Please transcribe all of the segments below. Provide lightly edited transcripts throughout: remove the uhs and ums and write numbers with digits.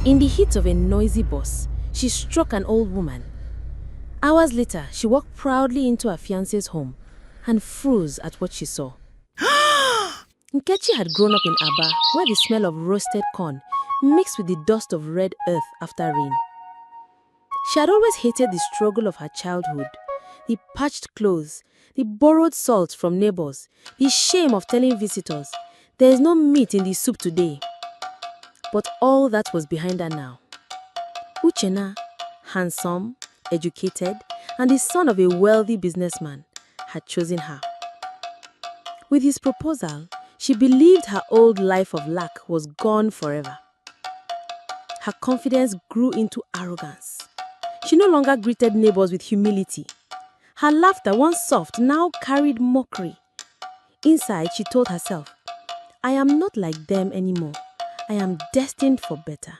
In the heat of a noisy bus, she struck an old woman. Hours later, she walked proudly into her fiancé's home and froze at what she saw. Nkechi had grown up in Aba, where the smell of roasted corn mixed with the dust of red earth after rain. She had always hated the struggle of her childhood, the patched clothes, the borrowed salt from neighbors, the shame of telling visitors, "There is no meat in the soup today." But all that was behind her now. Uchenna, handsome, educated, and the son of a wealthy businessman, had chosen her. With his proposal, she believed her old life of lack was gone forever. Her confidence grew into arrogance. She no longer greeted neighbors with humility. Her laughter, once soft, now carried mockery. Inside, she told herself, "I am not like them anymore. I am destined for better."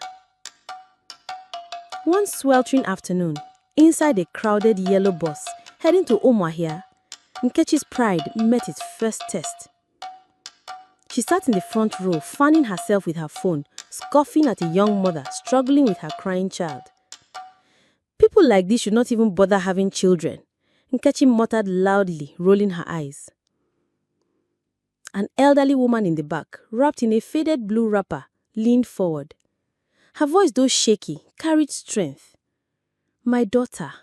One sweltering afternoon, inside a crowded yellow bus heading to Umuahia, Nkechi's pride met its first test. She sat in the front row, fanning herself with her phone, scoffing at a young mother struggling with her crying child. "People like this should not even bother having children," Nkechi muttered loudly, rolling her eyes. An elderly woman in the back, wrapped in a faded blue wrapper, leaned forward. Her voice, though shaky, carried strength. "My daughter,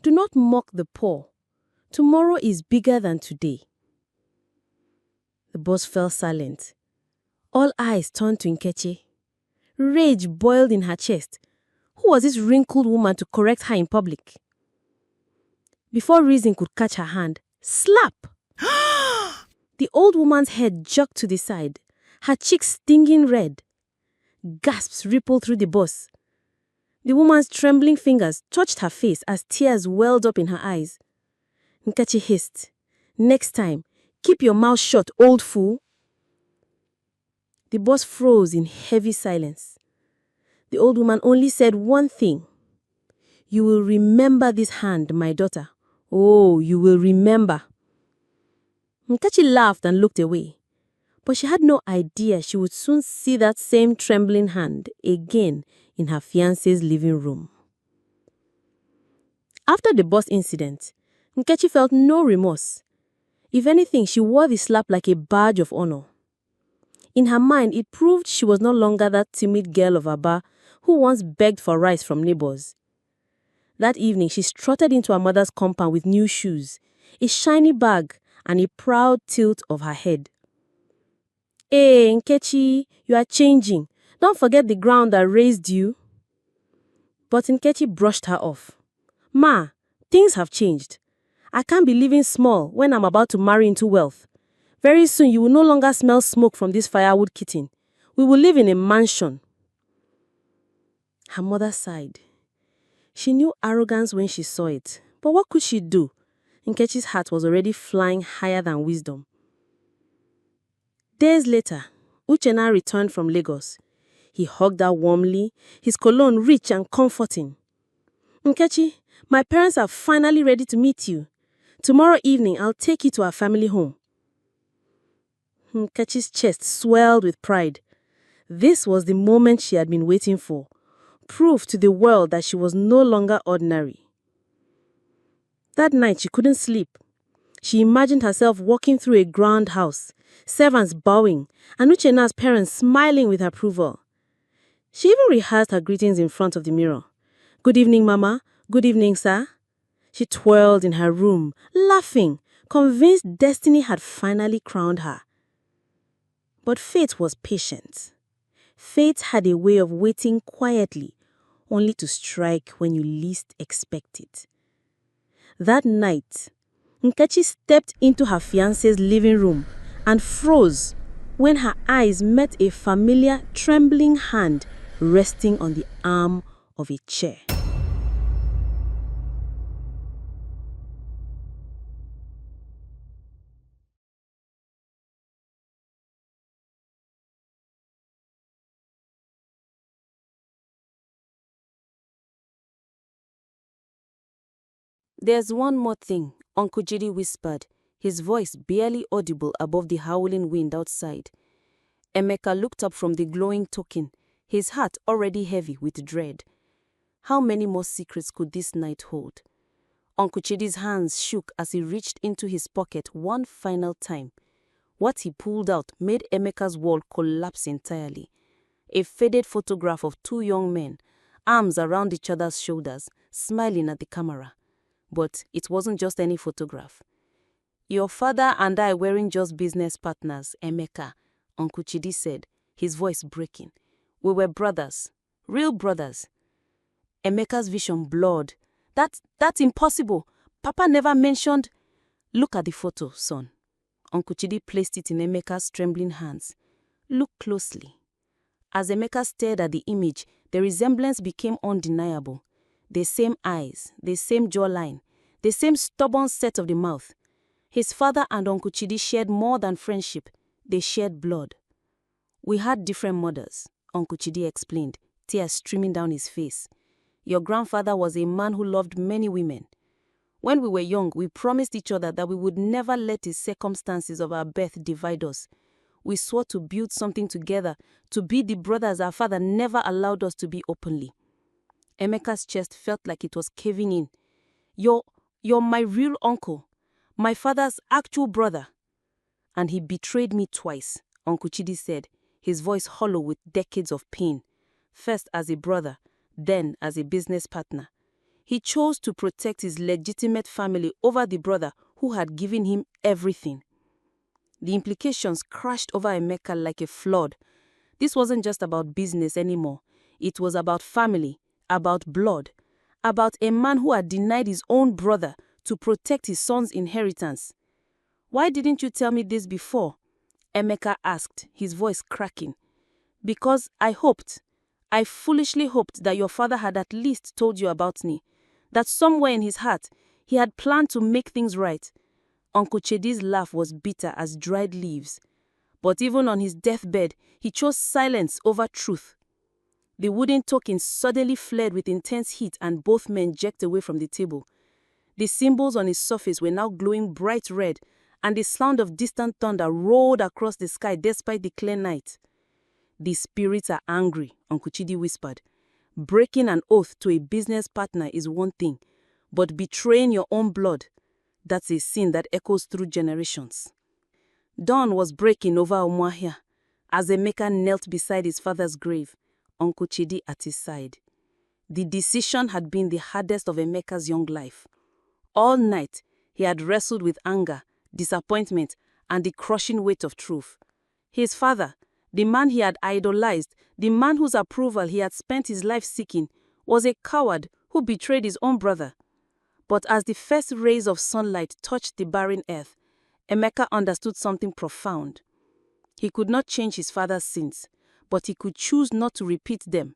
do not mock the poor. Tomorrow is bigger than today." The boss fell silent. All eyes turned to Nkechi. Rage boiled in her chest. Who was this wrinkled woman to correct her in public? Before reason could catch her hand, slap! The old woman's head jerked to the side, her cheeks stinging red. Gasps rippled through the bus. The woman's trembling fingers touched her face as tears welled up in her eyes. Nkechi hissed, "Next time, keep your mouth shut, old fool." The bus froze in heavy silence. The old woman only said one thing. "You will remember this hand, my daughter. Oh, you will remember." Nkechi laughed and looked away. But she had no idea she would soon see that same trembling hand again in her fiancé's living room. After the bus incident, Nkechi felt no remorse. If anything, she wore the slap like a badge of honor. In her mind, it proved she was no longer that timid girl of Aba who once begged for rice from neighbors. That evening, she strutted into her mother's compound with new shoes, a shiny bag, and a proud tilt of her head. "Hey, Nkechi, you are changing. Don't forget the ground that raised you." But Nkechi brushed her off. "Ma, things have changed. I can't be living small when I'm about to marry into wealth. Very soon you will no longer smell smoke from this firewood kitchen. We will live in a mansion." Her mother sighed. She knew arrogance when she saw it, but what could she do? Nkechi's heart was already flying higher than wisdom. Days later, Uchenna returned from Lagos. He hugged her warmly, his cologne rich and comforting. "Nkechi, my parents are finally ready to meet you. Tomorrow evening, I'll take you to our family home." Nkechi's chest swelled with pride. This was the moment she had been waiting for. Proof to the world that she was no longer ordinary. That night, she couldn't sleep. She imagined herself walking through a grand house, servants bowing, and Uchenna's parents smiling with approval. She even rehearsed her greetings in front of the mirror. "Good evening, Mama. Good evening, sir." She twirled in her room, laughing, convinced destiny had finally crowned her. But fate was patient. Fate had a way of waiting quietly, only to strike when you least expect it. That night, Nkechi stepped into her fiancé's living room and froze when her eyes met a familiar, trembling hand resting on the arm of a chair. "There's one more thing," Uncle Jide whispered, his voice barely audible above the howling wind outside. Emeka looked up from the glowing token, his heart already heavy with dread. How many more secrets could this night hold? Uncle Chidi's hands shook as he reached into his pocket one final time. What he pulled out made Emeka's world collapse entirely. A faded photograph of two young men, arms around each other's shoulders, smiling at the camera. But it wasn't just any photograph. "Your father and I weren't just business partners, Emeka," Uncle Chidi said, his voice breaking. "We were brothers, real brothers." Emeka's vision blurred. That's impossible. Papa never mentioned." "Look at the photo, son." Uncle Chidi placed it in Emeka's trembling hands. "Look closely." As Emeka stared at the image, the resemblance became undeniable. The same eyes, the same jawline, the same stubborn set of the mouth. His father and Uncle Chidi shared more than friendship. They shared blood. "We had different mothers," Uncle Chidi explained, tears streaming down his face. "Your grandfather was a man who loved many women. When we were young, we promised each other that we would never let the circumstances of our birth divide us. We swore to build something together, to be the brothers our father never allowed us to be openly." Emeka's chest felt like it was caving in. You're my real uncle, my father's actual brother." "And he betrayed me twice," Uncle Chidi said, his voice hollow with decades of pain. "First as a brother, then as a business partner. He chose to protect his legitimate family over the brother who had given him everything." The implications crashed over Emeka like a flood. This wasn't just about business anymore. It was about family, about blood, about a man who had denied his own brother to protect his son's inheritance. "Why didn't you tell me this before?" Emeka asked, his voice cracking. "Because I foolishly hoped that your father had at least told you about me, that somewhere in his heart he had planned to make things right." Uncle Chedi's laugh was bitter as dried leaves. But even on his deathbed, he chose silence over truth. The wooden token suddenly flared with intense heat and both men jerked away from the table. The symbols on its surface were now glowing bright red, and the sound of distant thunder rolled across the sky despite the clear night. "The spirits are angry," Uncle Chidi whispered. "Breaking an oath to a business partner is one thing, but betraying your own blood, that's a sin that echoes through generations." Dawn was breaking over Umuahia as Emeka knelt beside his father's grave, Uncle Chidi at his side. The decision had been the hardest of Emeka's young life. All night, he had wrestled with anger, disappointment, and the crushing weight of truth. His father, the man he had idolized, the man whose approval he had spent his life seeking, was a coward who betrayed his own brother. But as the first rays of sunlight touched the barren earth, Emeka understood something profound. He could not change his father's sins, but he could choose not to repeat them.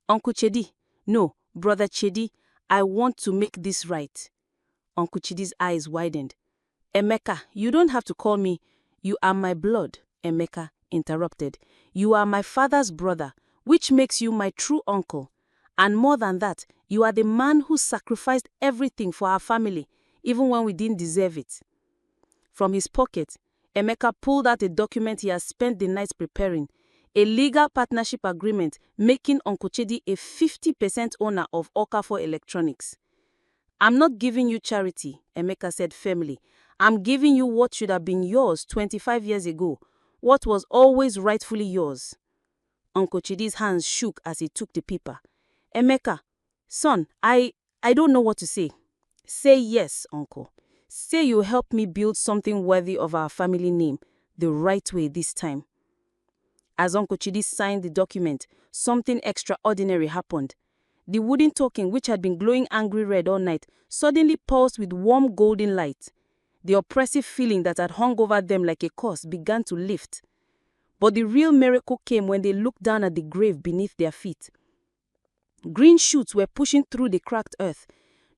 "Uncle Chedi, no, Brother Chedi, I want to make this right." Uncle Chidi's eyes widened. "Emeka, you don't have to call me. You are my blood," Emeka interrupted. "You are my father's brother, which makes you my true uncle. And more than that, you are the man who sacrificed everything for our family, even when we didn't deserve it." From his pocket, Emeka pulled out a document he had spent the night preparing, a legal partnership agreement making Uncle Chedi a 50% owner of Okafor Electronics. "I'm not giving you charity," Emeka said firmly. "I'm giving you what should have been yours 25 years ago, what was always rightfully yours." Uncle Chidi's hands shook as he took the paper. "Emeka, son, I don't know what to say." "Say yes, uncle. Say you help me build something worthy of our family name, the right way this time." As Uncle Chidi signed the document, something extraordinary happened. The wooden token, which had been glowing angry red all night, suddenly pulsed with warm golden light. The oppressive feeling that had hung over them like a curse began to lift. But the real miracle came when they looked down at the grave beneath their feet. Green shoots were pushing through the cracked earth.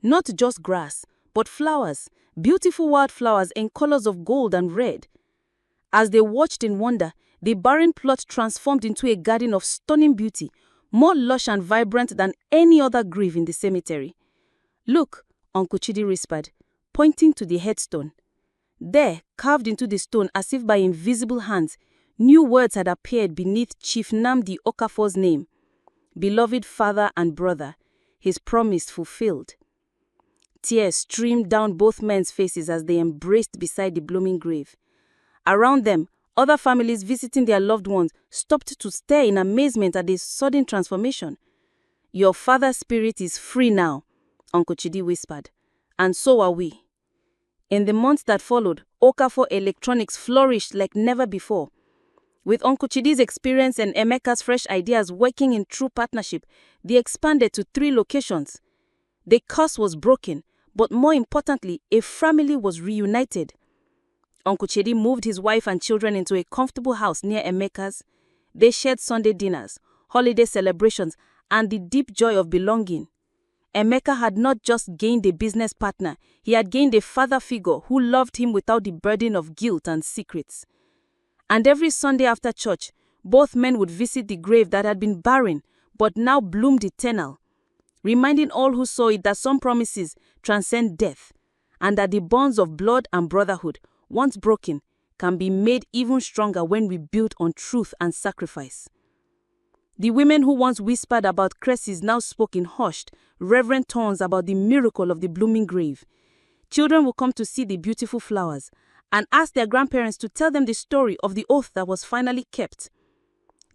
Not just grass, but flowers, beautiful wildflowers in colors of gold and red. As they watched in wonder, the barren plot transformed into a garden of stunning beauty, more lush and vibrant than any other grave in the cemetery. "Look," Uncle Chidi whispered, pointing to the headstone. There, carved into the stone as if by invisible hands, New words had appeared beneath Chief Nnamdi Okafor's name. Beloved father and brother, his promise fulfilled. Tears streamed down both men's faces as they embraced beside the blooming grave. Around them, other families visiting their loved ones stopped to stare in amazement at this sudden transformation. Your father's spirit is free now, Uncle Chidi whispered, and so are we. In the months that followed, Okafor Electronics flourished like never before. With Uncle Chidi's experience and Emeka's fresh ideas working in true partnership, they expanded to 3 locations. The curse was broken, but more importantly, a family was reunited. Uncle Chidi moved his wife and children into a comfortable house near Emeka's. They shared Sunday dinners, holiday celebrations, and the deep joy of belonging. Emeka had not just gained a business partner, he had gained a father figure who loved him without the burden of guilt and secrets. And every Sunday after church, both men would visit the grave that had been barren, but now bloomed eternal, reminding all who saw it that some promises transcend death, and that the bonds of blood and brotherhood, once broken, can be made even stronger when we build on truth and sacrifice. The women who once whispered about creches now spoke in hushed, reverent tones about the miracle of the blooming grave. Children would come to see the beautiful flowers and ask their grandparents to tell them the story of the oath that was finally kept.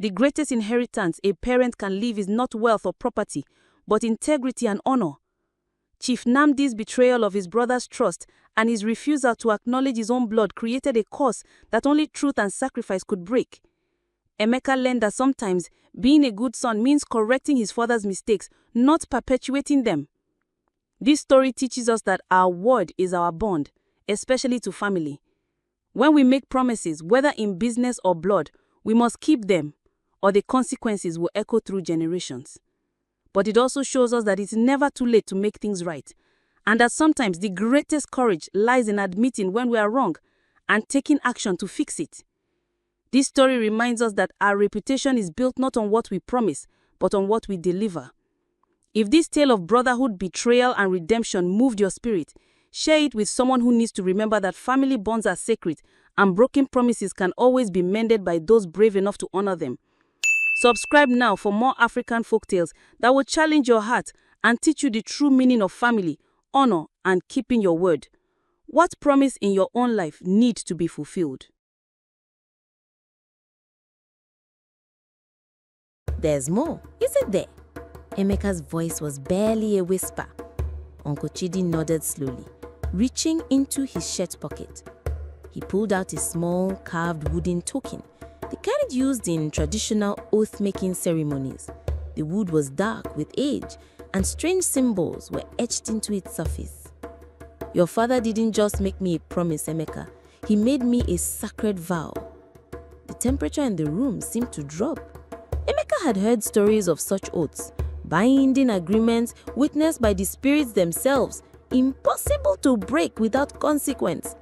The greatest inheritance a parent can leave is not wealth or property, but integrity and honor. Chief Nnamdi's betrayal of his brother's trust and his refusal to acknowledge his own blood created a curse that only truth and sacrifice could break. Emeka learned that sometimes being a good son means correcting his father's mistakes, not perpetuating them. This story teaches us that our word is our bond, especially to family. When we make promises, whether in business or blood, we must keep them, or the consequences will echo through generations. But it also shows us that it's never too late to make things right, and that sometimes the greatest courage lies in admitting when we are wrong and taking action to fix it. This story reminds us that our reputation is built not on what we promise, but on what we deliver. If this tale of brotherhood, betrayal, and redemption moved your spirit, share it with someone who needs to remember that family bonds are sacred and broken promises can always be mended by those brave enough to honor them. Subscribe now for more African folktales that will challenge your heart and teach you the true meaning of family, honor, and keeping your word. What promise in your own life needs to be fulfilled? There's more, isn't there? Emeka's voice was barely a whisper. Uncle Chidi nodded slowly, reaching into his shirt pocket. He pulled out a small carved wooden token, the kind used in traditional oath-making ceremonies. The wood was dark with age, and strange symbols were etched into its surface. Your father didn't just make me a promise, Emeka. He made me a sacred vow. The temperature in the room seemed to drop. Emeka had heard stories of such oaths, binding agreements witnessed by the spirits themselves, impossible to break without consequence.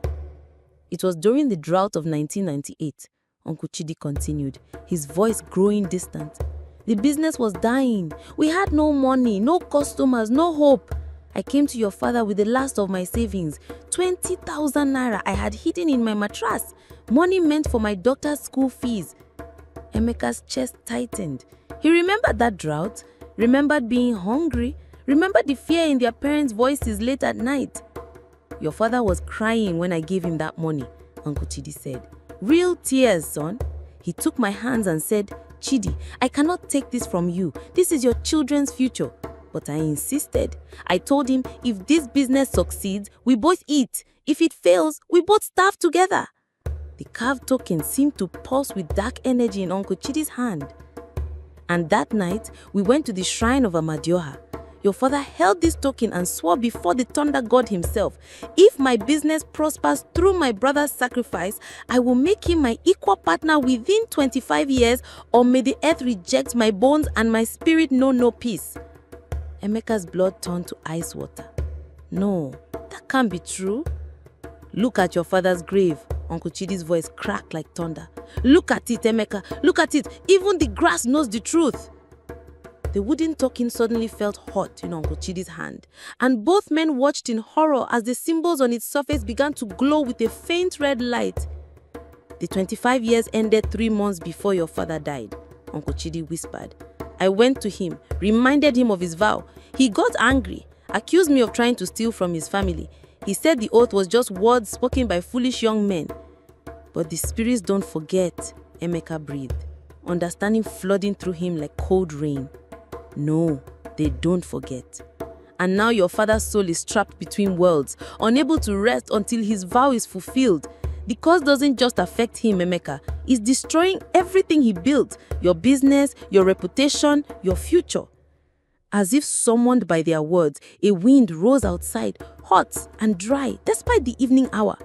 It was during the drought of 1998, Uncle Chidi continued, his voice growing distant. The business was dying. We had no money, no customers, no hope. I came to your father with the last of my savings, 20,000 naira I had hidden in my mattress, money meant for my daughter's school fees. Emeka's chest tightened. He remembered that drought, remembered being hungry, remembered the fear in their parents' voices late at night. Your father was crying when I gave him that money, Uncle Chidi said. Real tears, son. He took my hands and said, Chidi, I cannot take this from you. This is your children's future. But I insisted. I told him, if this business succeeds, we both eat. If it fails, we both starve together. The carved token seemed to pulse with dark energy in Uncle Chidi's hand. And that night, we went to the shrine of Amadioha. Your father held this token and swore before the thunder god himself, if my business prospers through my brother's sacrifice, I will make him my equal partner within 25 years, or may the earth reject my bones and my spirit know no peace. Emeka's blood turned to ice water. No, that can't be true. Look at your father's grave. Uncle Chidi's voice cracked like thunder. Look at it, Emeka. Look at it. Even the grass knows the truth. The wooden token suddenly felt hot in Uncle Chidi's hand, and both men watched in horror as the symbols on its surface began to glow with a faint red light. The 25 years ended 3 months before your father died, Uncle Chidi whispered. I went to him, reminded him of his vow. He got angry, accused me of trying to steal from his family. He said the oath was just words spoken by foolish young men. But the spirits don't forget, Emeka breathed, understanding flooding through him like cold rain. No, they don't forget. And now your father's soul is trapped between worlds, unable to rest until his vow is fulfilled. The curse doesn't just affect him, Emeka. It's destroying everything he built, your business, your reputation, your future. As if summoned by their words, a wind rose outside, hot and dry, despite the evening hour.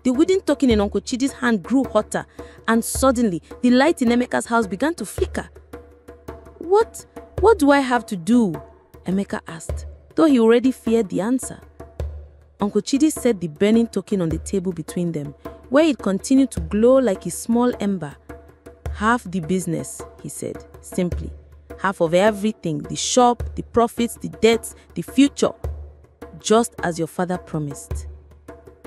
The wooden token in Uncle Chidi's hand grew hotter, and suddenly, the light in Emeka's house began to flicker. What do I have to do? Emeka asked, though he already feared the answer. Uncle Chidi set the burning token on the table between them, where it continued to glow like a small ember. Half the business, he said, simply. Half of everything, the shop, the profits, the debts, the future. Just as your father promised.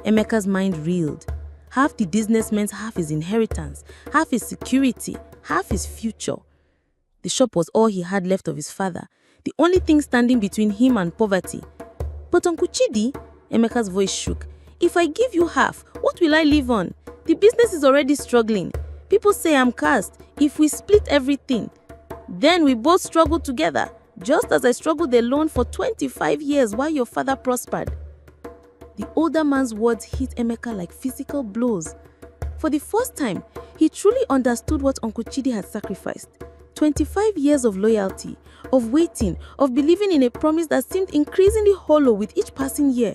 Emeka's mind reeled. Half the business meant half his inheritance, half his security, half his future. The shop was all he had left of his father, the only thing standing between him and poverty. But Uncle Chidi, Emeka's voice shook. If I give you half, what will I live on? The business is already struggling. People say I'm cursed. If we split everything, then we both struggle together, just as I struggled alone for 25 years while your father prospered. The older man's words hit Emeka like physical blows. For the first time, he truly understood what Uncle Chidi had sacrificed. 25 years of loyalty, of waiting, of believing in a promise that seemed increasingly hollow with each passing year.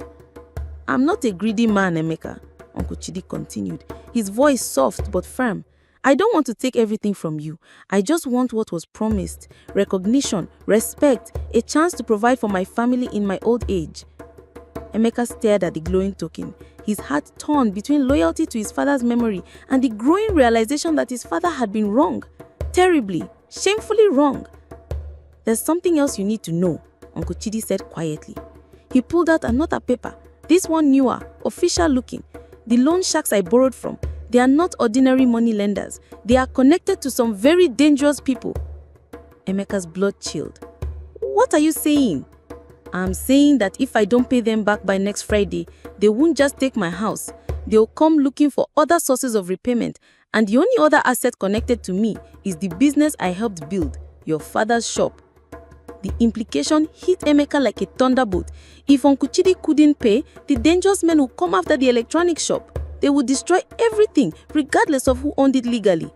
I'm not a greedy man, Emeka, Uncle Chidi continued, his voice soft but firm. I don't want to take everything from you. I just want what was promised. Recognition, respect, a chance to provide for my family in my old age. Emeka stared at the glowing token, his heart torn between loyalty to his father's memory and the growing realization that his father had been wrong. Terribly, shamefully wrong. There's something else you need to know, Uncle Chidi said quietly. He pulled out another paper, this one newer, official looking. The loan sharks I borrowed from, they are not ordinary money lenders. They are connected to some very dangerous people. Emeka's blood chilled. What are you saying? I'm saying that if I don't pay them back by next Friday, they won't just take my house. They'll come looking for other sources of repayment, and the only other asset connected to me is the business I helped build, your father's shop. The implication hit Emeka like a thunderbolt. If Uncle Chidi couldn't pay, the dangerous men would come after the electronics shop. They would destroy everything, regardless of who owned it legally.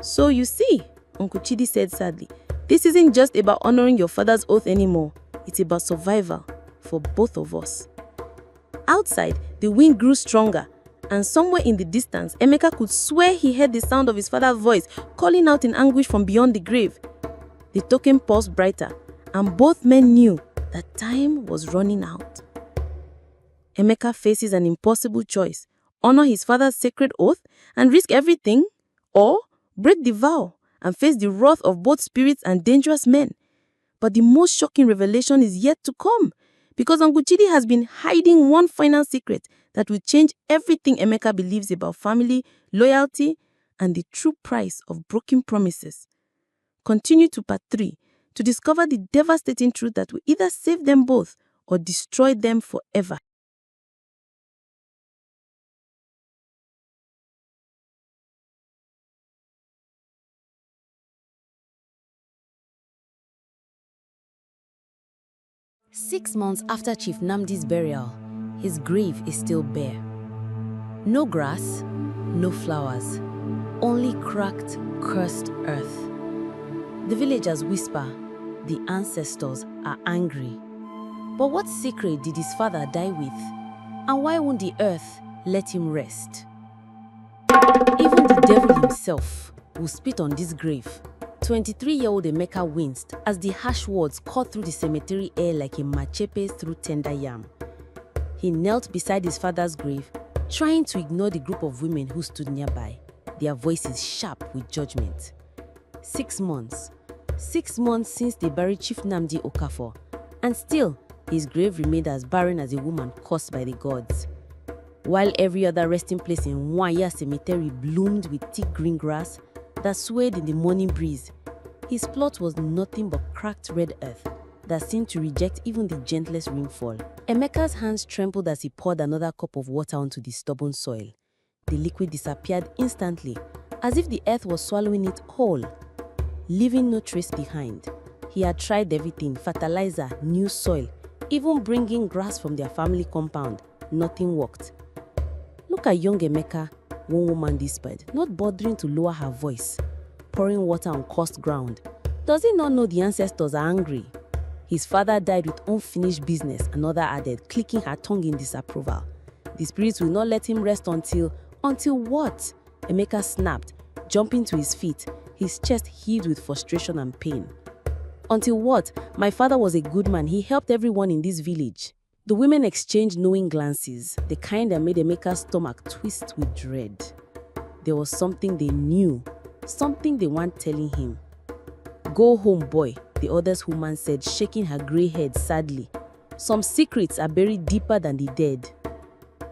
So you see, Uncle Chidi said sadly, this isn't just about honoring your father's oath anymore. It's about survival for both of us. Outside, the wind grew stronger, and somewhere in the distance, Emeka could swear he heard the sound of his father's voice calling out in anguish from beyond the grave. The token pulsed brighter, and both men knew that time was running out. Emeka faces an impossible choice: honor his father's sacred oath and risk everything, or break the vow and face the wrath of both spirits and dangerous men. But the most shocking revelation is yet to come, because Uncle Chidi has been hiding one final secret that will change everything Emeka believes about family, loyalty, and the true price of broken promises. Continue to part 3 to discover the devastating truth that will either save them both or destroy them forever. Six months after Chief Nnamdi's burial, his grave is still bare. No grass, no flowers, only cracked, cursed earth. The villagers whisper, the ancestors are angry. But what secret did his father die with? And why won't the earth let him rest? Even the devil himself will spit on this grave. 23-year-old Emeka winced as the harsh words cut through the cemetery air like a machepe through tender yam. He knelt beside his father's grave, trying to ignore the group of women who stood nearby, their voices sharp with judgment. 6 months. 6 months since they buried Chief Nnamdi Okafor, and still his grave remained as barren as a woman cursed by the gods. while every other resting place in Wanya Cemetery bloomed with thick green grass that swayed in the morning breeze. His plot was nothing but cracked red earth that seemed to reject even the gentlest rainfall. Emeka's hands trembled as he poured another cup of water onto the stubborn soil. The liquid disappeared instantly, as if the earth was swallowing it whole, leaving no trace behind. He had tried everything: fertilizer, new soil, even bringing grass from their family compound. Nothing worked. "Look at young Emeka," one woman whispered, not bothering to lower her voice, pouring water on cursed ground. "Does he not know the ancestors are angry? His father died with unfinished business," another added, clicking her tongue in disapproval. "The spirits will not let him rest until what?" Emeka snapped, jumping to his feet, his chest heaved with frustration and pain. "Until what? My father was a good man. He helped everyone in this village." The women exchanged knowing glances, the kind that made Emeka's stomach twist with dread. There was something they knew, something they weren't telling him. "Go home, boy," the other's woman said, shaking her grey head sadly. "Some secrets are buried deeper than the dead."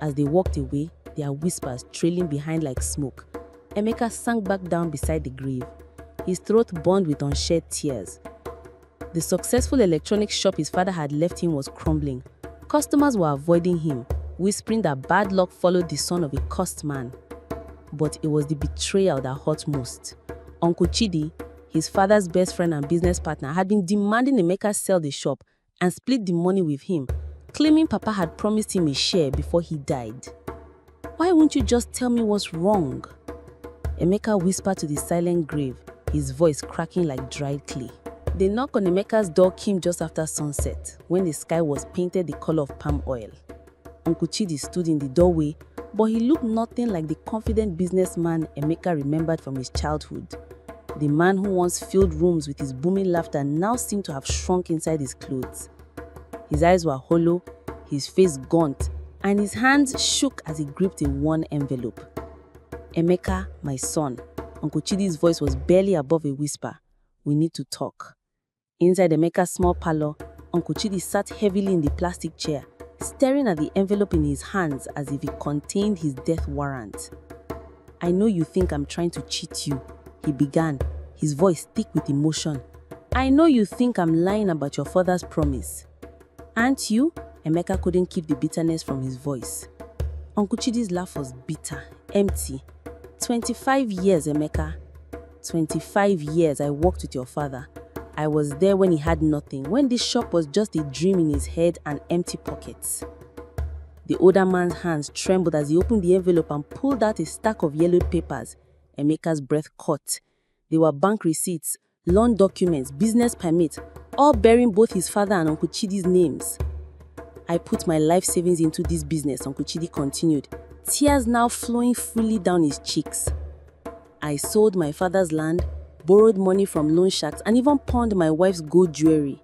As they walked away, their whispers trailing behind like smoke, Emeka sank back down beside the grave, his throat burned with unshed tears. The successful electronics shop his father had left him was crumbling. Customers were avoiding him, whispering that bad luck followed the son of a cursed man. But it was the betrayal that hurt most. Uncle Chidi, his father's best friend and business partner, had been demanding Emeka sell the shop and split the money with him, claiming Papa had promised him a share before he died. "Why won't you just tell me what's wrong?" Emeka whispered to the silent grave, his voice cracking like dried clay. The knock on Emeka's door came just after sunset, when the sky was painted the color of palm oil. Uncle Chidi stood in the doorway, but he looked nothing like the confident businessman Emeka remembered from his childhood. The man who once filled rooms with his booming laughter now seemed to have shrunk inside his clothes. His eyes were hollow, his face gaunt, and his hands shook as he gripped a worn envelope. "Emeka, my son," Uncle Chidi's voice was barely above a whisper. "We need to talk." Inside Emeka's small parlor, Uncle Chidi sat heavily in the plastic chair, staring at the envelope in his hands as if it contained his death warrant. "I know you think I'm trying to cheat you," he began, his voice thick with emotion. "I know you think I'm lying about your father's promise. Aren't you?" Emeka couldn't keep the bitterness from his voice. Uncle Chidi's laugh was bitter, empty. 25 years, Emeka. 25 years I worked with your father. I was there when he had nothing, when this shop was just a dream in his head and empty pockets. The older man's hands trembled as he opened the envelope and pulled out a stack of yellowed papers. Emeka's breath caught. They were bank receipts, loan documents, business permits, all bearing both his father and Uncle Chidi's names. "I put my life savings into this business," Uncle Chidi continued, tears now flowing freely down his cheeks. "I sold my father's land, borrowed money from loan sharks, and even pawned my wife's gold jewelry.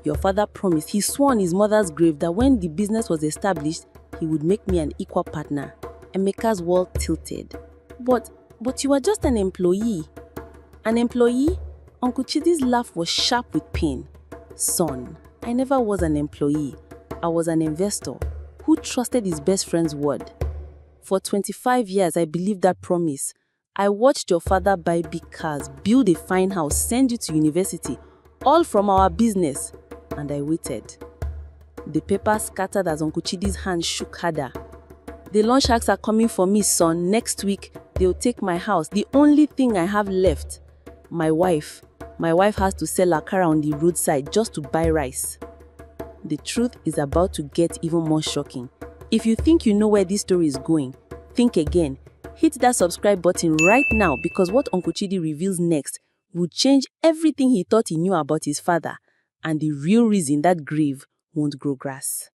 Your father promised, he swore on his mother's grave, that when the business was established, he would make me an equal partner." Emeka's world tilted. But you were just an employee." "An employee?" Uncle Chidi's laugh was sharp with pain. "Son, I never was an employee. I was an investor who trusted his best friend's word. For 25 years, I believed that promise. I watched your father buy big cars, build a fine house, send you to university, all from our business, and I waited." The paper scattered as Uncle Chidi's hand shook harder. "The loan sharks are coming for me, son. Next week, they'll take my house, the only thing I have left. My wife has to sell akara on the roadside just to buy rice." The truth is about to get even more shocking. If you think you know where this story is going, think again. Hit that subscribe button right now, because what Uncle Chidi reveals next will change everything he thought he knew about his father and the real reason that grave won't grow grass.